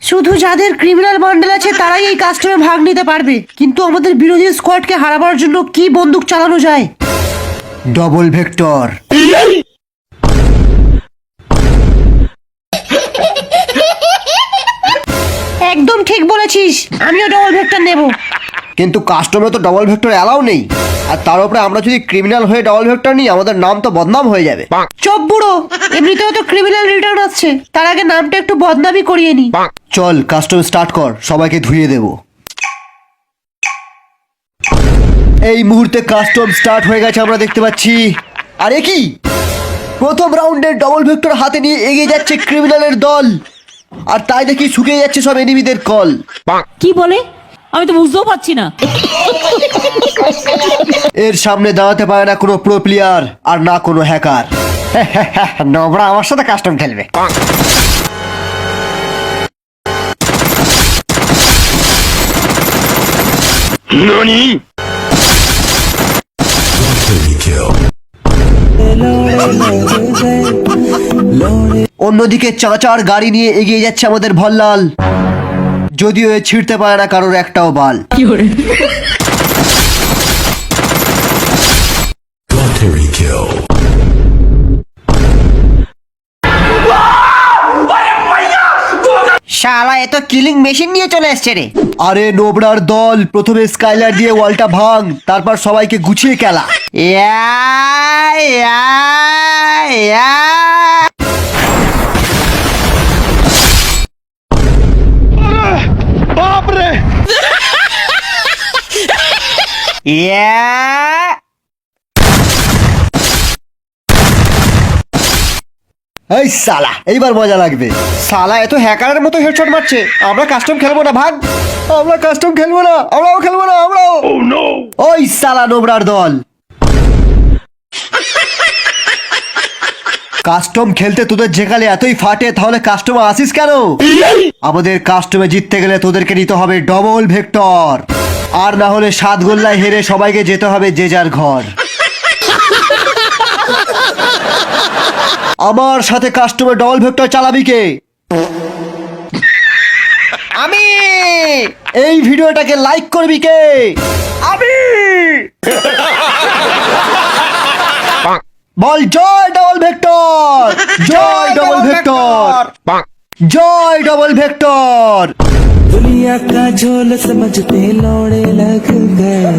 শুধু যাদের criminal bundle আছে তারাই এই কাস্টমে ভাগ নিতে পারবে, কিন্তু আমাদের বিরোধী স্কোয়াডকে হারাবার জন্য কি বন্দুক চালানো যায়? Double vector. একদম ঠিক বলেছিস, আমিও ডবল ভেক্টর নেব। কিন্তু কাস্টমে তো ডবল ভেক্টর অ্যালাউ নেই, আর তার উপরে আমরা যদি ক্রিমিনাল হয়ে ডবল ভেক্টর নিই আমাদের নাম তো বদনাম হয়ে যাবে। চপ বুড়ো, এমনিতেও তো ক্রিমিনাল রিটার্ন আসছে, তার আগে নামটা একটু বদনামই করিয়ে নি। চল কাস্টম স্টার্ট কর, সবাইকে ধুয়ে দেব। এই মুহূর্তে কাস্টম স্টার্ট হয়ে গেছে আমরা দেখতে পাচ্ছি। আরে কি প্রথম রাউন্ডের ডবল ভেক্টর হাতে নিয়ে এগিয়ে যাচ্ছে ক্রিমিনালের দল, আর তাই দেখি শুকিয়ে যাচ্ছে সব এনিমিদের কল। কি বলে আমি তো বুঝতেও পারছি না। এর সামনে দাঁড়াতে পারে না কোনো প্রো প্লেয়ার আর না কোনো হ্যাকার। নোবরা আমার সাথে কাস্টম খেলবে। অন্যদিকে চাচার গাড়ি নিয়ে এগিয়ে যাচ্ছে আমাদের ভল্লাল, যদিও এ ছিঁড়তে পারে না কারোর একটাও বাল। শালা এ তো কিলিং মেশিন নিয়ে চলে এসছে রে। আরে নোবরার দল, প্রথমে স্কাইলার দিয়ে ওয়ালটা ভাঙ, তারপর সবাইকে গুছিয়ে খেলা। বাপরে এই সালা, এইবার মজা লাগবে। সালা এত হ্যাকারের মতো হেডশট মারছে। আমরা কাস্টম খেলবো না, ভাগ। আমরা কাস্টম খেলবো না, আমরাও খেলবো না, আমরাও। ওই সালা নোবরার দল, কাস্টম খেলতে তোদের যেখানে এতই ফাটে, তাহলে কাস্টমে আসিস কেন? আমাদের কাস্টমে জিততে গেলে তোদেরকে নিতে হবে ডবল ভেক্টর, আর না হলে 7 গোল্লায় হেরে সবাইকে যেতে হবে যে যার ঘর। আমার সাথে কাস্টমে ডবল ভেক্টর চালাবি কে? আমি। এই ভিডিওটাকে লাইক করবি কে? আমি। বল জয় ডবল ভেক্টর, জয় ডবল ভেক্টর, জয় ডবল ভেক্টর। दुनिया का झोल समझते लौड़े लग गए।